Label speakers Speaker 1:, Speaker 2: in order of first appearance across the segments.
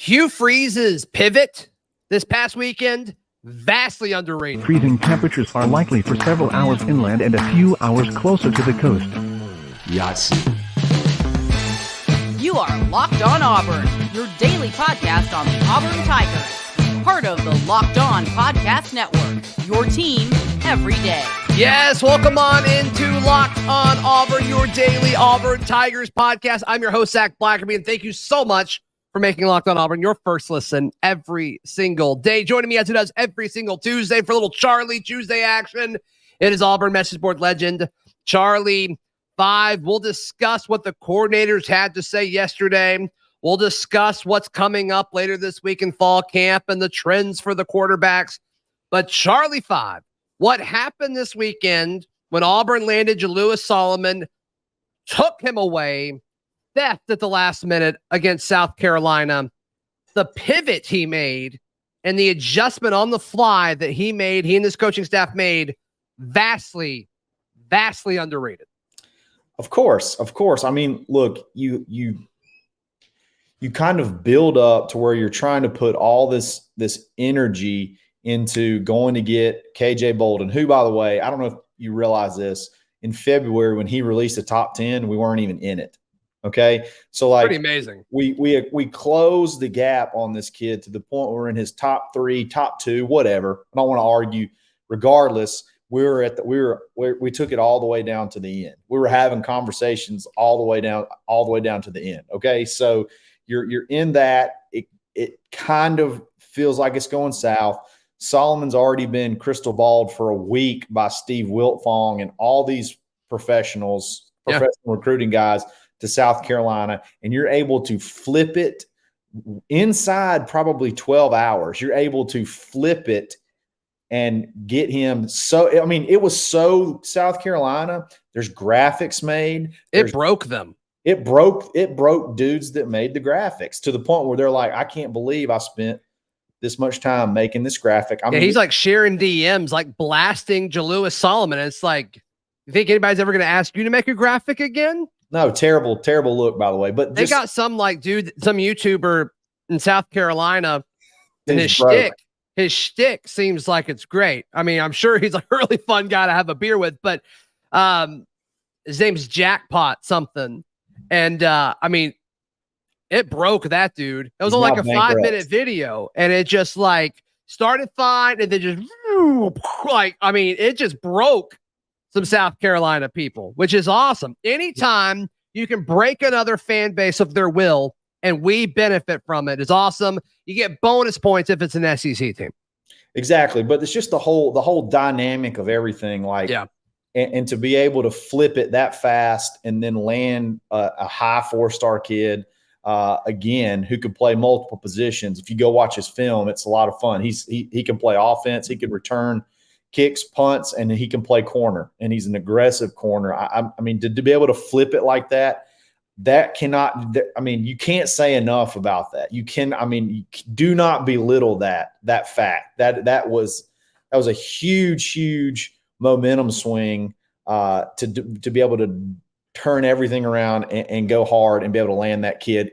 Speaker 1: Hugh Freeze's pivot this past weekend, vastly underrated.
Speaker 2: Freezing temperatures are likely for several hours inland and a few hours closer to the coast.
Speaker 3: Yahtzee.
Speaker 4: You are Locked On Auburn, your daily podcast on the Auburn Tigers. Part of the Locked On Podcast Network, your team every day.
Speaker 1: Yes, welcome on into Locked On Auburn, your daily Auburn Tigers podcast. I'm your host, Zac Blackerby, and thank you so much for making Locked On Auburn your first listen every single day. Joining me as it does every single Tuesday for a little Charlie Tuesday action. It is Auburn Message Board Legend, Charlie5. We'll discuss what the coordinators had to say yesterday. We'll discuss what's coming up later this week in fall camp and the trends for the quarterbacks. But Charlie5, what happened this weekend when Auburn landed Jalewis Solomon, took him away, theft at the last minute against South Carolina, the pivot he made, and the adjustment on the fly that he and his coaching staff made, vastly underrated.
Speaker 3: Of course. I mean, look, you kind of build up to where you're trying to put all this energy into going to get KJ Bolden, who, by the way, I don't know if you realize this, in February when he released the top 10, we weren't even in it. Okay. So like
Speaker 1: pretty amazing.
Speaker 3: We closed the gap on this kid to the point where we're in his top 3, top 2, whatever. I don't want to argue. Regardless, we took it all the way down to the end. We were having conversations all the way down to the end. Okay. So you're in that. It kind of feels like it's going south. Solomon's already been crystal balled for a week by Steve Wiltfong and all these professional recruiting guys to South Carolina, and you're able to flip it inside probably 12 hours. You're able to flip it and get him. So, I mean, it was so South Carolina. There's graphics made.
Speaker 1: It broke them.
Speaker 3: It broke dudes that made the graphics to the point where they're like, I can't believe I spent this much time making this graphic. I mean,
Speaker 1: he's like sharing DMs, like blasting Jalewis Solomon. And it's like, you think anybody's ever going to ask you to make a graphic again?
Speaker 3: No, terrible look, by the way. But
Speaker 1: they got some some YouTuber in South Carolina, and his shtick seems like it's great. I mean, I'm sure he's a really fun guy to have a beer with, but his name's Jackpot something. And I mean, it broke that dude. It was only like a 5-minute video, and it just like started fine, and then just it just broke some South Carolina people, which is awesome. Anytime you can break another fan base of their will and we benefit from it is awesome. You get bonus points if it's an SEC team.
Speaker 3: Exactly. But it's just the whole dynamic of everything. Like, yeah. And to be able to flip it that fast and then land a high 4-star kid again, who could play multiple positions. If you go watch his film, it's a lot of fun. He can play offense. He can return kicks, punts, and he can play corner, and he's an aggressive corner. I mean, to be able to flip it like that you can't say enough about that. You do not belittle that fact. That was a huge momentum swing to be able to turn everything around and go hard and be able to land that kid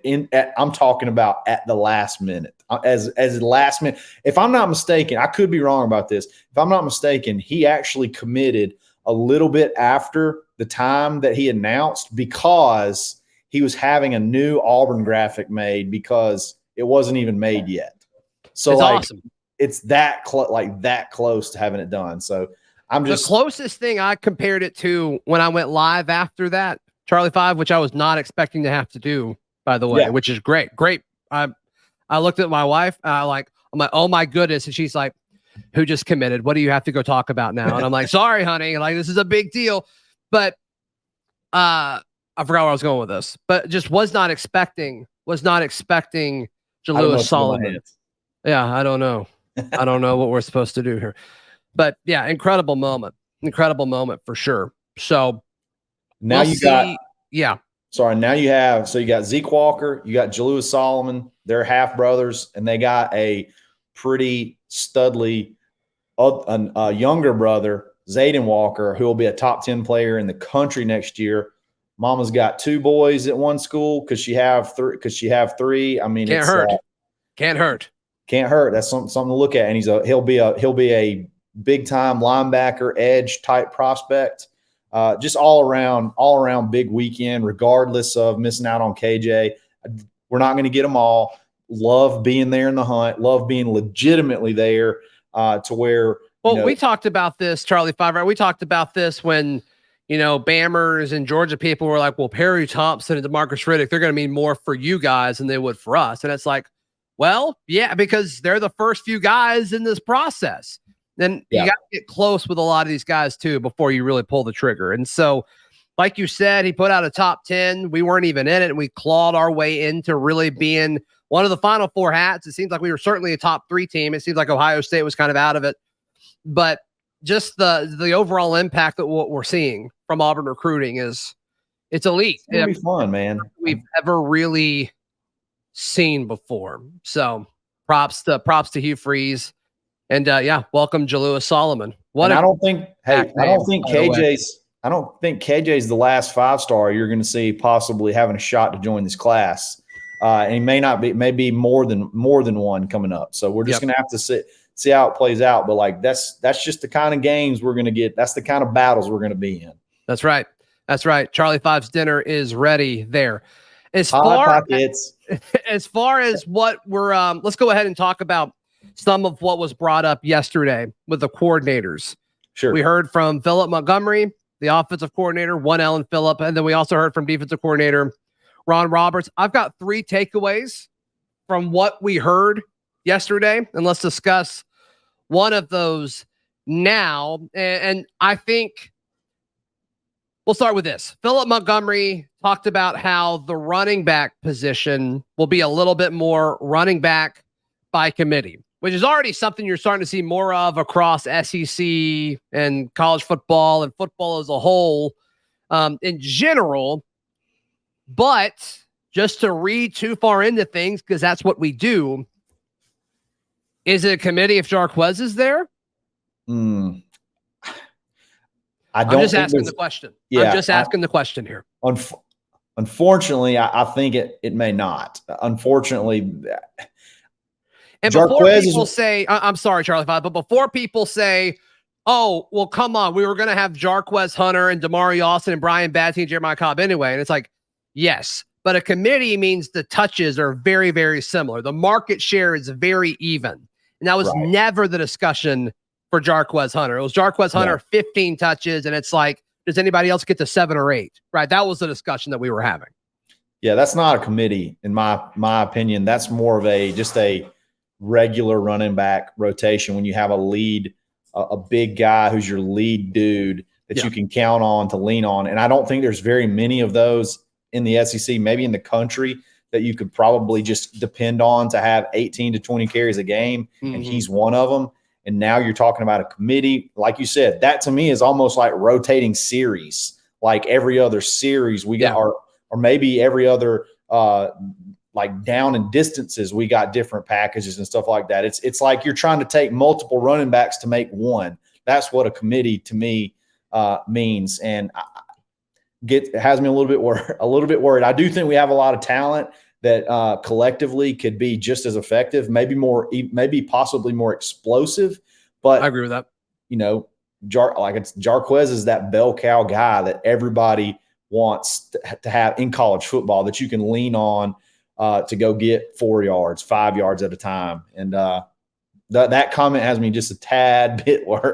Speaker 3: I'm talking about at the last minute. As last minute, if I'm not mistaken, I could be wrong about this. If I'm not mistaken, he actually committed a little bit after the time that he announced because he was having a new Auburn graphic made because it wasn't even made yet. So
Speaker 1: it's awesome.
Speaker 3: It's that close to having it done. So the
Speaker 1: closest thing I compared it to when I went live after that, Charlie5, which I was not expecting to have to do, by the way, which is great. I looked at my wife. I'm like, oh my goodness. And she's like, who just committed? What do you have to go talk about now? And I'm like, sorry, honey. Like, this is a big deal. But I forgot where I was going with this, but just was not expecting Jalewis Solomon. Yeah. I don't know. I don't know what we're supposed to do here, but yeah, incredible moment for sure. So
Speaker 3: now you got Zeke Walker, you got Jalewis Solomon, they're half brothers, and they got a pretty studly younger brother, Zayden Walker, who will be a top 10 player in the country next year. Mama's got 2 boys at one school because she have three. I mean,
Speaker 1: can't hurt. Can't hurt.
Speaker 3: Can't hurt. That's something to look at. And he'll be a big time linebacker, edge type prospect. Just all around big weekend, regardless of missing out on KJ. We're not going to get them all. Love being there in the hunt. Love being legitimately there to where.
Speaker 1: Well, we talked about this, Charlie5, right? We talked about this when, Bammers and Georgia people were like, well, Perry Thompson and DeMarcus Riddick, they're going to mean more for you guys than they would for us. And it's like, well, yeah, because they're the first few guys in this process. Then you got to get close with a lot of these guys too before you really pull the trigger. And so, like you said, he put out a top 10. We weren't even in it, and we clawed our way into really being one of the Final Four hats. It seems like we were certainly a top 3 team. It seems like Ohio State was kind of out of it. But just the overall impact of what we're seeing from Auburn recruiting it's elite.
Speaker 3: It's going to be fun, man.
Speaker 1: We've ever really seen before. So props to Hugh Freeze. And welcome I don't think KJ's the last 5-star you're going to see possibly having a shot to join this class. And he maybe more than one coming up. So we're just going to have to see how it plays out. But that's just the kind of games we're going to get. That's the kind of battles we're going to be in. That's right. Charlie5's dinner is ready there. As far as what we're let's go ahead and talk about some of what was brought up yesterday with the coordinators.
Speaker 3: Sure.
Speaker 1: We heard from Philip Montgomery, the offensive coordinator, one Ellen Phillip, and then we also heard from defensive coordinator Ron Roberts. I've got 3 takeaways from what we heard yesterday, and let's discuss one of those now. And I think we'll start with this. Philip Montgomery talked about how the running back position will be a little bit more running back by committee, which is already something you're starting to see more of across SEC and college football and football as a whole in general. But just to read too far into things, because that's what we do, is it a committee if Jarquez is there?
Speaker 3: I'm
Speaker 1: just asking the question. Yeah, I'm just asking the question here.
Speaker 3: Unfortunately, I think it may not. Unfortunately.
Speaker 1: And before people say, I'm sorry, Charlie5, but before people say, oh, well, come on, we were going to have Jarquez Hunter and Damari Austin and Brian Batty and Jeremiah Cobb anyway. And it's like, yes, but a committee means the touches are very, very similar. The market share is very even. And that was never the discussion for Jarquez Hunter. It was Jarquez Hunter, 15 touches, and it's like, does anybody else get to 7 or 8? Right? That was the discussion that we were having.
Speaker 3: Yeah, that's not a committee, in my opinion. That's more of just a regular running back rotation when you have a big guy who's your lead dude that you can count on to lean on. And I don't think there's very many of those in the SEC, maybe in the country, that you could probably just depend on to have 18 to 20 carries a game. Mm-hmm. And he's one of them. And now you're talking about a committee. Like you said, that to me is almost like rotating series. Like every other series we got, or maybe every other like down and distances, we got different packages and stuff like that. It's like you're trying to take multiple running backs to make one. That's what a committee to me means, and has me a little bit worried. I do think we have a lot of talent that collectively could be just as effective, maybe possibly more explosive. But
Speaker 1: I agree with that.
Speaker 3: Jarquez is that bell cow guy that everybody wants to have in college football that you can lean on to go get 4 yards, 5 yards at a time. And that comment has me just a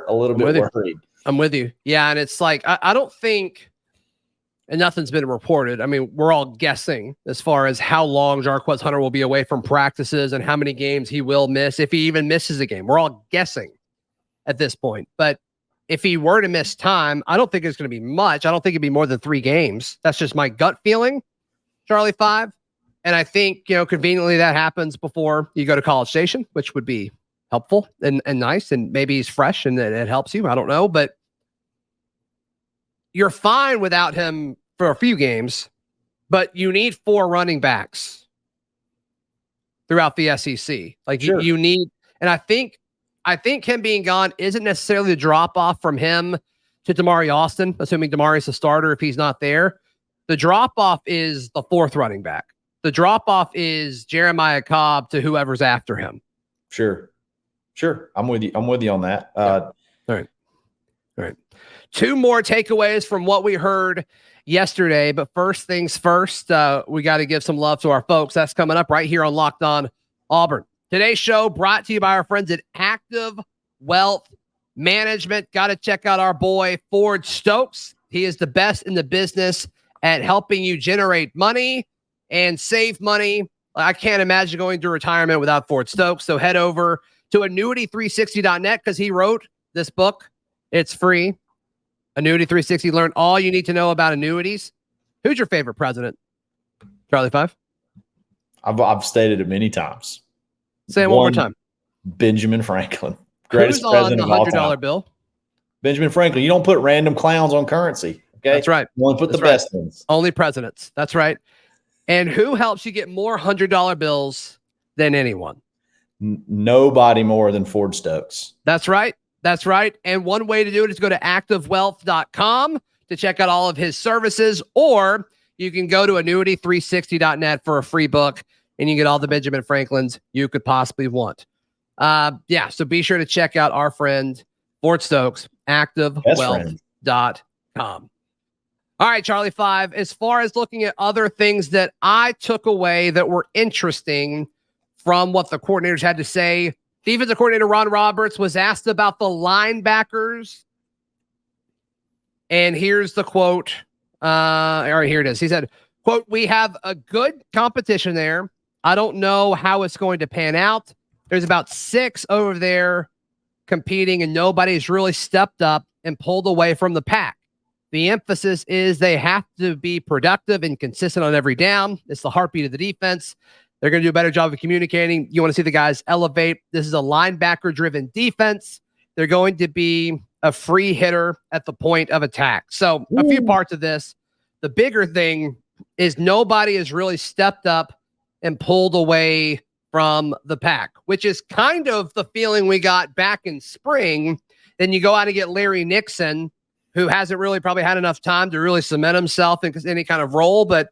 Speaker 3: little bit worried.
Speaker 1: I'm with you. Yeah. And it's like, I don't think, and nothing's been reported. I mean, we're all guessing as far as how long Jarquez Hunter will be away from practices and how many games he will miss, if he even misses a game. We're all guessing at this point. But if he were to miss time, I don't think it's going to be much. I don't think it'd be more than 3 games. That's just my gut feeling, Charlie5. And I think, conveniently that happens before you go to College Station, which would be helpful and nice. And maybe he's fresh and it helps you. I don't know. But you're fine without him for a few games, but you need 4 running backs throughout the SEC. Like sure. you need, and I think him being gone isn't necessarily the drop off from him to Damari Austin, assuming Damari's a starter if he's not there. The drop off is the 4th running back. The drop-off is Jeremiah Cobb to whoever's after him.
Speaker 3: Sure. I'm with you on that.
Speaker 1: All right. 2 more takeaways from what we heard yesterday. But first things first, we got to give some love to our folks. That's coming up right here on Locked On Auburn. Today's show brought to you by our friends at Active Wealth Management. Got to check out our boy, Ford Stokes. He is the best in the business at helping you generate money and save money. I can't imagine going to retirement without Ford Stokes. So head over to annuity360.net because he wrote this book. It's free. Annuity 360. Learn all you need to know about annuities. Who's your favorite president? Charlie5?
Speaker 3: I've stated it many times.
Speaker 1: Say it one more time.
Speaker 3: Benjamin Franklin. Greatest
Speaker 1: Who's
Speaker 3: president
Speaker 1: on the
Speaker 3: of all
Speaker 1: $100
Speaker 3: time.
Speaker 1: bill?
Speaker 3: Benjamin Franklin. You don't put random clowns on currency. Okay.
Speaker 1: That's right.
Speaker 3: You want to put the best ones.
Speaker 1: Only presidents. That's right. And who helps you get more $100 bills than anyone?
Speaker 3: Nobody more than Ford Stokes.
Speaker 1: That's right. And one way to do it is to go to activewealth.com to check out all of his services, or you can go to annuity360.net for a free book, and you get all the Benjamin Franklins you could possibly want. So be sure to check out our friend Ford Stokes, activewealth.com. All right, Charlie5, as far as looking at other things that I took away that were interesting from what the coordinators had to say, defensive coordinator Ron Roberts was asked about the linebackers. And here's the quote. All right, here it is. He said, quote, "We have a good competition there. I don't know how it's going to pan out. There's about 6 over there competing, and nobody's really stepped up and pulled away from the pack. The emphasis is they have to be productive and consistent on every down. It's the heartbeat of the defense. They're going to do a better job of communicating. You want to see the guys elevate. This is a linebacker-driven defense. They're going to be a free hitter at the point of attack." So a few parts of this. The bigger thing is nobody has really stepped up and pulled away from the pack, which is kind of the feeling we got back in spring. Then you go out and get Larry Nixon, who hasn't really probably had enough time to really cement himself in any kind of role, but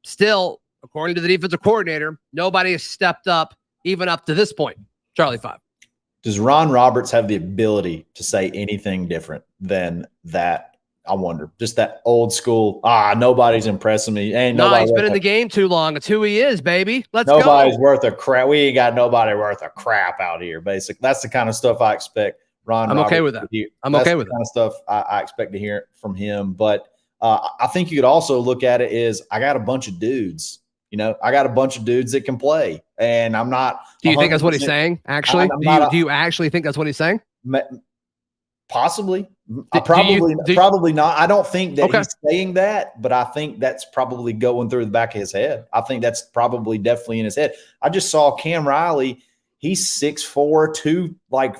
Speaker 1: still, according to the defensive coordinator, nobody has stepped up even up to this point. Charlie5.
Speaker 3: Does Ron Roberts have the ability to say anything different than that? I wonder. Just that old school, nobody's impressing me.
Speaker 1: He's been in the game too long. It's who he is, baby.
Speaker 3: Nobody's worth a crap. We ain't got nobody worth a crap out here, basically. That's the kind of stuff I expect Ron Roberts
Speaker 1: okay with that.
Speaker 3: I'm okay with that. Kind of stuff I expect to hear from him. But I think you could also look at it as I got a bunch of dudes. I got a bunch of dudes that can play, and I'm not.
Speaker 1: Do you think that's what he's saying? Actually, do you actually think that's what he's saying?
Speaker 3: Possibly. Probably not. I don't think that he's saying that, but I think that's probably going through the back of his head. I think that's probably definitely in his head. I just saw Cam Riley. He's 6'4",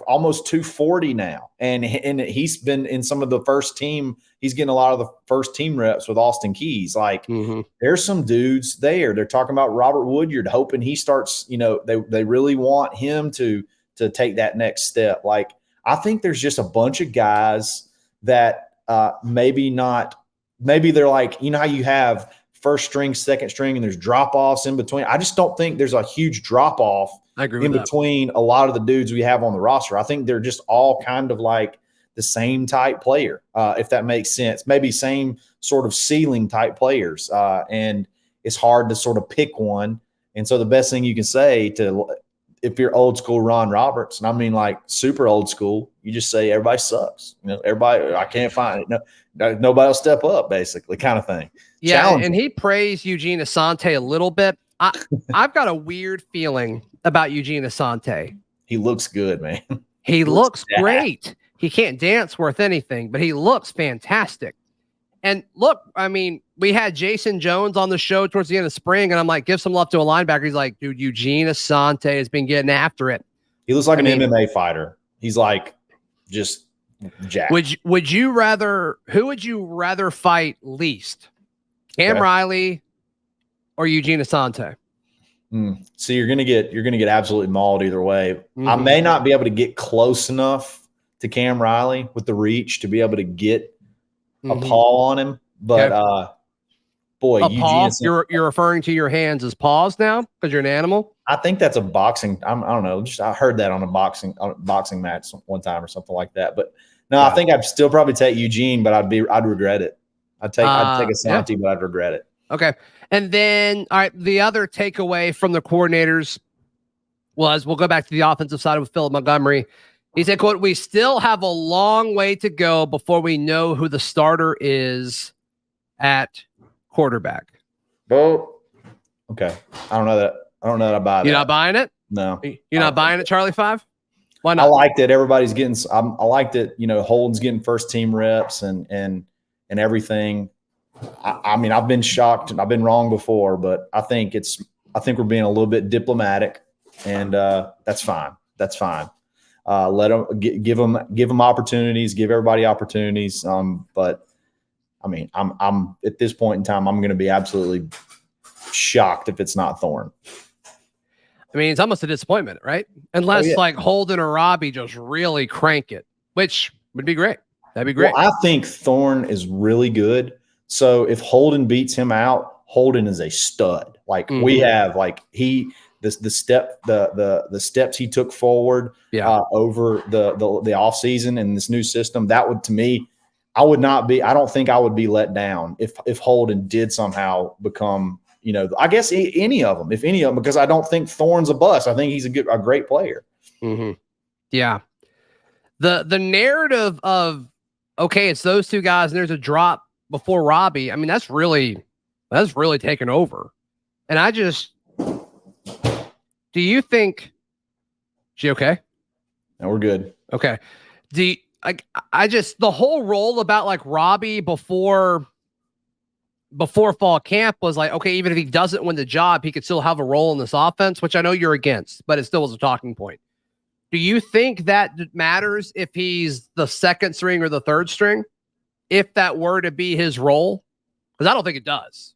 Speaker 3: almost 240 now. And he's been in some of the first team. He's getting a lot of the first team reps with Austin Keys. There's some dudes there. They're talking about Robert Woodyard, hoping he starts, they really want him to take that next step. I think there's just a bunch of guys that maybe they're how you have first string, second string, and there's drop-offs in between. I just don't think there's a huge drop-off in between a lot of the dudes we have on the roster. I think they're just all kind of like the same type player, if that makes sense. Maybe same sort of ceiling type players. And it's hard to sort of pick one. And so the best thing you can say if you're old school Ron Roberts, and I mean super old school, you just say everybody sucks. Everybody, I can't find it. Nobody will step up, basically, kind of thing.
Speaker 1: Yeah,
Speaker 3: Challenging.
Speaker 1: And he praised Eugene Asante a little bit. I've got a weird feeling about Eugene Asante.
Speaker 3: He looks good, man.
Speaker 1: He looks great. He can't dance worth anything, but he looks fantastic. And look, we had Jason Jones on the show towards the end of spring, and I'm like, give some love to a linebacker. He's like, dude, Eugene Asante has been getting after it.
Speaker 3: He looks like an MMA fighter. He's just jacked.
Speaker 1: Who would you rather fight least? Cam Riley or Eugene Asante?
Speaker 3: So you're gonna get absolutely mauled either way. Mm-hmm. I may not be able to get close enough to Cam Riley with the reach to be able to get a paw on him, but boy,
Speaker 1: A paw?
Speaker 3: Eugene,
Speaker 1: You're referring to your hands as paws now because you're an animal?
Speaker 3: I think that's a boxing. I don't know. I heard that on a boxing match one time or something like that. But no, I think I'd still probably take Eugene, but I'd regret it. I'd take Asante, but I'd regret it.
Speaker 1: Okay. And then, all right, the other takeaway from the coordinators was, we'll go back to the offensive side with Philip Montgomery. He said, quote, "We still have a long way to go before we know who the starter is at quarterback."
Speaker 3: Oh, okay. I don't know that I buy that.
Speaker 1: You're not buying it?
Speaker 3: No.
Speaker 1: You're not buying it, Charlie5? Why not?
Speaker 3: I like that everybody's getting. I like that Holden's getting first team reps and everything. I mean, I've been shocked and I've been wrong before, but I think we're being a little bit diplomatic, and that's fine. That's fine. Let them give them opportunities, give everybody opportunities. But I mean, I'm at this point in time, I'm going to be absolutely shocked if it's not Thorne.
Speaker 1: I mean, it's almost a disappointment, right? Unless like Holden or Robbie just really crank it, which would be great. That'd be great.
Speaker 3: Well, I think Thorne is really good. So if Holden beats him out, Holden is a stud. Like we have, like the steps he took forward over the offseason and this new system, that would, to me, I don't think I would be let down if Holden did somehow become, I guess any of them, because I don't think Thorne's a bust. I think he's a great player.
Speaker 1: Mm-hmm. Yeah. The narrative of, okay, it's those two guys and there's a drop before Robbie. I mean, that's really taken over. And do you think she okay?
Speaker 3: No, we're good.
Speaker 1: Okay. The whole role about like Robbie before fall camp was like, okay, even if he doesn't win the job, he could still have a role in this offense, which I know you're against, but it still was a talking point. Do you think that matters if he's the second string or the third string, if that were to be his role? Because I don't think it does.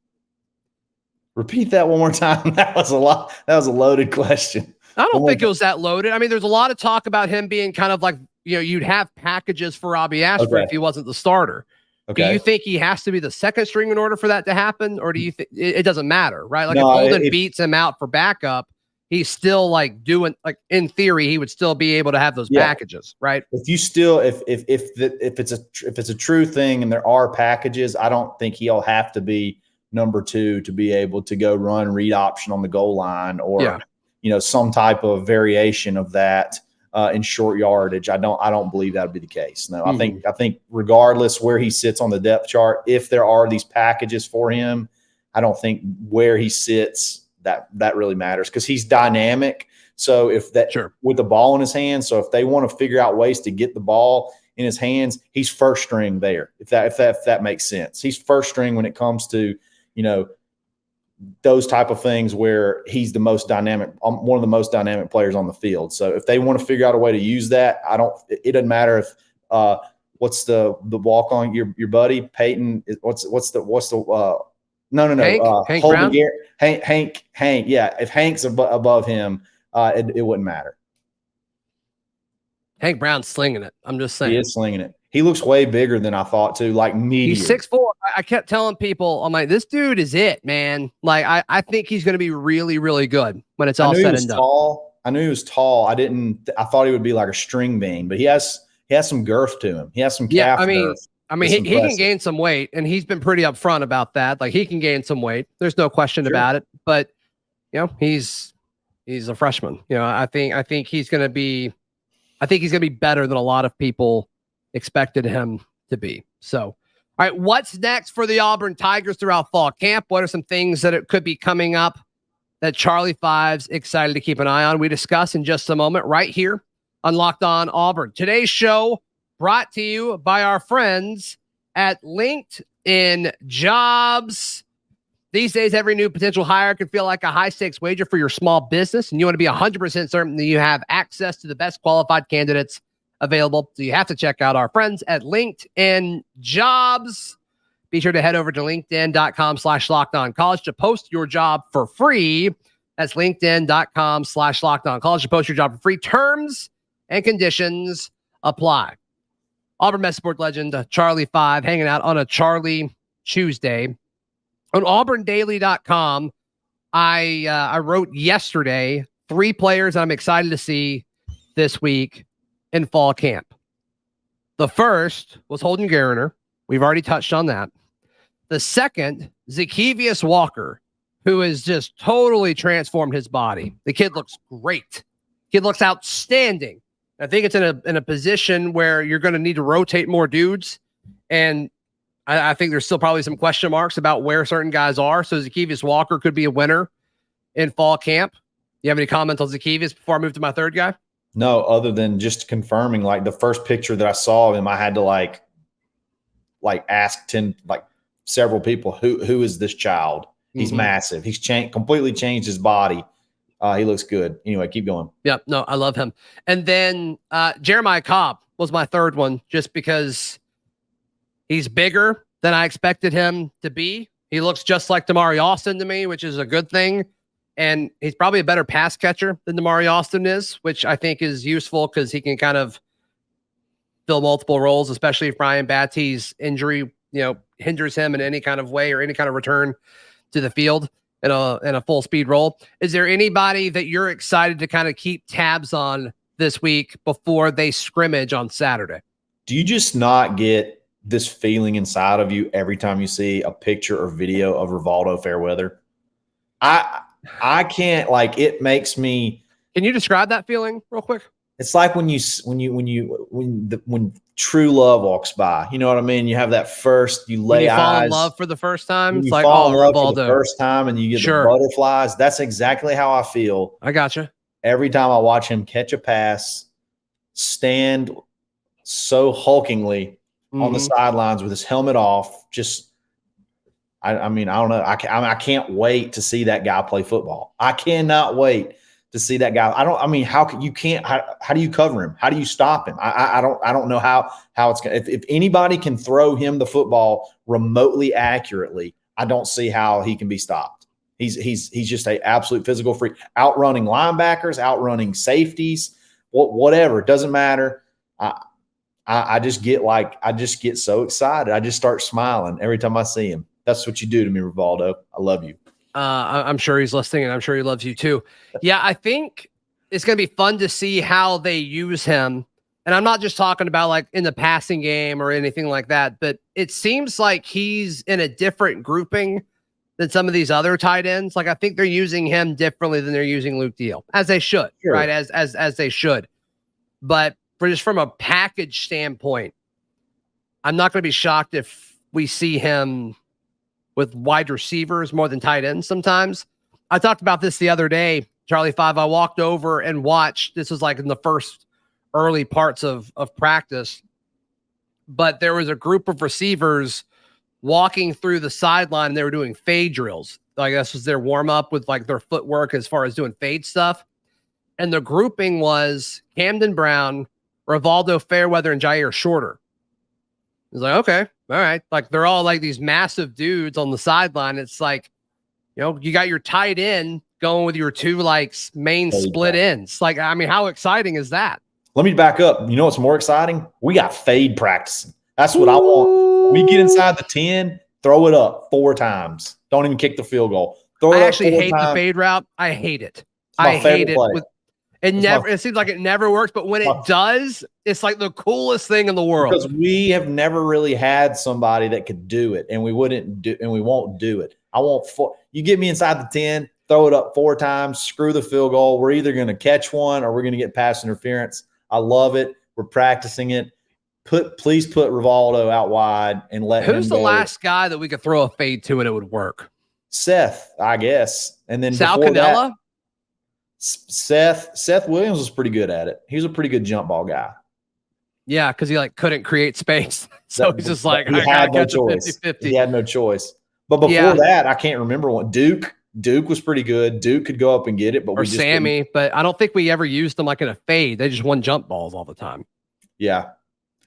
Speaker 3: Repeat that one more time. That was a loaded question.
Speaker 1: I don't think it was that loaded. I mean, there's a lot of talk about him being kind of like, you'd have packages for Robbie Ashford if he wasn't the starter. Okay. Do you think he has to be the second string in order for that to happen? Or do you think it doesn't matter, right? Like if Holden beats him out for backup, he's still like doing, like in theory, he would still be able to have those packages, right?
Speaker 3: If you still, if it's a true thing and there are packages, I don't think he'll have to be number two to be able to go run read option on the goal line or some type of variation of that in short yardage. I don't believe that would be the case. No, I think regardless where he sits on the depth chart, if there are these packages for him, I don't think where he sits that really matters because he's dynamic. So if that with the ball in his hands, so if they want to figure out ways to get the ball in his hands, he's first string there. If that makes sense, he's first string when it comes to those type of things where he's the most dynamic, one of the most dynamic players on the field. So if they want to figure out a way to use that, it doesn't matter if what's the walk on your buddy Peyton, what's the
Speaker 1: Hank Brown?
Speaker 3: Hank. Yeah. If Hank's above him, it wouldn't matter.
Speaker 1: Hank Brown's slinging it. I'm just saying.
Speaker 3: He is slinging it. He looks way bigger than I thought too. Like medium.
Speaker 1: He's 6'4". I kept telling people, I'm like, this dude is it, man. Like I think he's going to be really, really good when it's all said and done.
Speaker 3: I knew he was tall. I thought he would be like a string bean, but he has some girth to him. He has some calf girth.
Speaker 1: I mean, he can gain some weight, and he's been pretty upfront about that. Like he can gain some weight. There's no question about it. But he's a freshman. I think he's going to be. I think he's going to be better than a lot of people expected him to be. So, all right, what's next for the Auburn Tigers throughout fall camp? What are some things that it could be coming up that Charlie5's excited to keep an eye on? We discuss in just a moment right here on Locked On Auburn. Today's show brought to you by our friends at LinkedIn Jobs. These days, every new potential hire can feel like a high-stakes wager for your small business, and you want to be 100% certain that you have access to the best qualified candidates available. So you have to check out our friends at LinkedIn Jobs. Be sure to head over to linkedin.com/lockedoncollege to post your job for free. That's linkedin.com/lockedoncollege to post your job for free. Terms and conditions apply. Auburn Message Board Legend Charlie5 hanging out on a Charlie Tuesday On auburndaily.com, I wrote yesterday 3 players I'm excited to see this week in fall camp. The first was Holden Gariner. We've already touched on that. The second, Zackevius Walker, who has just totally transformed his body. The kid looks great. Kid looks outstanding. I think it's in a position where you're going to need to rotate more dudes. And I think there's still probably some question marks about where certain guys are. So Zackevius Walker could be a winner in fall camp. You have any comments on Zackevius before I move to my third guy?
Speaker 3: No, other than just confirming, like the first picture that I saw of him, I had to like ask several people, who is this child? He's massive. He's completely changed his body. He looks good. Anyway, keep going.
Speaker 1: Yeah, no, I love him. And then Jeremiah Cobb was my third one, just because he's bigger than I expected him to be. He looks just like Damari Austin to me, which is a good thing. And he's probably a better pass catcher than Damari Austin is, which I think is useful because he can kind of fill multiple roles, especially if Brian Batty's injury, hinders him in any kind of way or any kind of return to the field in a full speed role. Is there anybody that you're excited to kind of keep tabs on this week before they scrimmage on Saturday?
Speaker 3: Do you just not get this feeling inside of you every time you see a picture or video of Rivaldo Fairweather? I can't, it makes me.
Speaker 1: Can you describe that feeling real quick?
Speaker 3: It's like when true love walks by, you know what I mean? You have that first, you lay eyes.
Speaker 1: Fall in love for the first time. It's like,
Speaker 3: fall in love
Speaker 1: Rivaldo
Speaker 3: for the first time and you get the butterflies. That's exactly how I feel.
Speaker 1: I gotcha.
Speaker 3: Every time I watch him catch a pass, stand so hulkingly on the sidelines with his helmet off, just, I mean, I don't know. I can't wait to see that guy play football. I cannot wait to see that guy. How do you cover him? How do you stop him? I don't know how it's going to, if anybody can throw him the football remotely accurately, I don't see how he can be stopped. He's just an absolute physical freak, outrunning linebackers, outrunning safeties, whatever. It doesn't matter. I just get so excited. I just start smiling every time I see him. That's what you do to me, Rivaldo. I love you.
Speaker 1: I'm sure he's listening, and I'm sure he loves you too. Yeah, I think it's going to be fun to see how they use him. And I'm not just talking about in the passing game or anything like that, but it seems like he's in a different grouping than some of these other tight ends. I think they're using him differently than they're using Luke Deal, as they should, right? As they should. But from a package standpoint, I'm not going to be shocked if we see him with wide receivers more than tight ends sometimes. I talked about this the other day, Charlie5. I walked over and watched. This was in the first early parts of practice. But there was a group of receivers walking through the sideline, and they were doing fade drills. I guess was their warm-up with their footwork as far as doing fade stuff. And the grouping was Camden Brown, Rivaldo Fairweather, and Jair Shorter. It's okay. All right. They're all these massive dudes on the sideline. It's you got your tight end going with your two main split ends. How exciting is that?
Speaker 3: Let me back up. You know what's more exciting? We got fade practicing. That's what I want. We get inside the 10, throw it up 4 times. Don't even kick the field goal.
Speaker 1: I actually hate the fade route. I hate it. I hate it. It seems like it never works, but when it does, it's the coolest thing in the world.
Speaker 3: Because we have never really had somebody that could do it, and we won't do it. I want you get me inside the 10, throw it up 4 times, screw the field goal. We're either going to catch one or we're going to get pass interference. I love it. We're practicing it. Please put Rivaldo out wide and let him go.
Speaker 1: Who's the last guy that we could throw a fade to and it would work?
Speaker 3: Seth, I guess. And then
Speaker 1: Sal Cannella?
Speaker 3: Seth Williams was pretty good at it. He was a pretty good jump ball guy.
Speaker 1: Yeah, because he couldn't create space. So he's just I
Speaker 3: had no choice. 50-50. He had no choice. But before that, I can't remember one. Duke was pretty good. Duke could go up and get it, but
Speaker 1: Sammy. But I don't think we ever used them in a fade. They just won jump balls all the time.
Speaker 3: Yeah.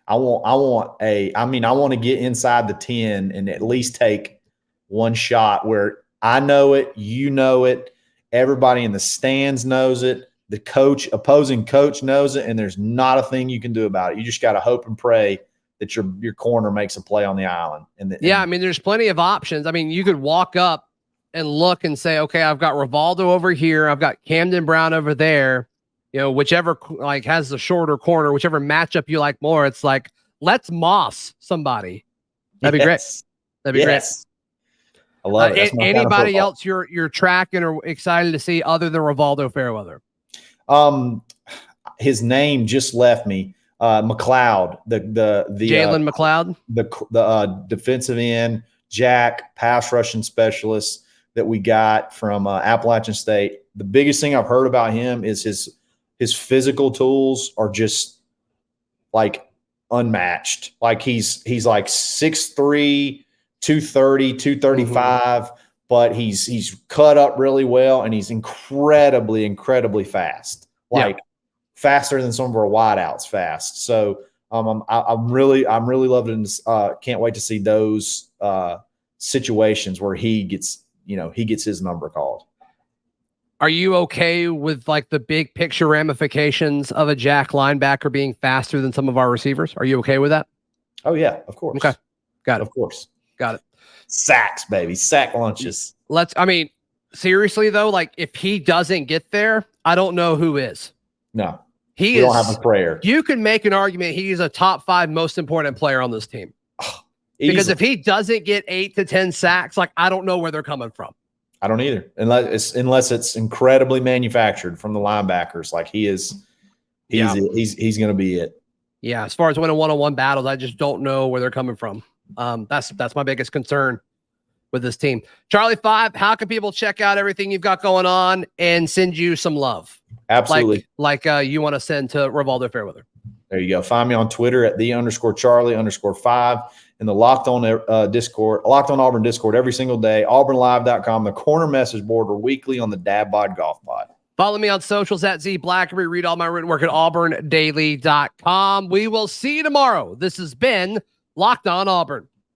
Speaker 3: I want to get inside the 10 and at least take one shot where I know it, you know it. Everybody in the stands knows it. The opposing coach knows it, and there's not a thing you can do about it. You just got to hope and pray that your corner makes a play on the island.
Speaker 1: I mean, there's plenty of options. I mean, you could walk up and look and say, okay, I've got Rivaldo over here. I've got Camden Brown over there. You know, whichever like has the shorter corner, whichever matchup you like more. It's like, let's moss somebody. That'd be great. That'd be great.
Speaker 3: I love it.
Speaker 1: Anybody else you're tracking or excited to see other than Rivaldo Fairweather?
Speaker 3: His name just left me. McLeod, the
Speaker 1: Jalen McLeod,
Speaker 3: the defensive end, Jack, pass rushing specialist that we got from Appalachian State. The biggest thing I've heard about him is his physical tools are just like unmatched. Like he's like 6'3", 230, 235, but he's cut up really well, and he's incredibly fast. Like faster than some of our wideouts fast. So I'm really loving this. Can't wait to see those situations where he gets his number called.
Speaker 1: Are you okay with like the big picture ramifications of a Jack linebacker being faster than some of our receivers? Are you okay with that?
Speaker 3: Oh yeah, of course.
Speaker 1: Okay. Got it.
Speaker 3: Of course.
Speaker 1: Got it.
Speaker 3: Sacks, baby. Sack lunches.
Speaker 1: Seriously though, like if he doesn't get there, I don't know who is.
Speaker 3: No.
Speaker 1: We
Speaker 3: don't have a prayer.
Speaker 1: You can make an argument he's a top 5 most important player on this team. Because if he doesn't get 8 to 10 sacks, like I don't know where they're coming from.
Speaker 3: I don't either. Unless it's incredibly manufactured from the linebackers. Like he's going to be it.
Speaker 1: Yeah. As far as winning one-on-one battles, I just don't know where they're coming from. That's my biggest concern with this team. Charlie5, how can people check out everything you've got going on and send you some love?
Speaker 3: Absolutely.
Speaker 1: Like you want to send to Rivaldo Fairweather.
Speaker 3: There you go. Find me on Twitter at _Charlie_5 in the Locked On Discord, Locked On Auburn Discord every single day, auburnlive.com, the corner message board, or weekly on the Dad Bod Golf Pod.
Speaker 1: Follow me on socials at Z Blackerby. Read all my written work at auburndaily.com. We will see you tomorrow. This has been Locked On Auburn.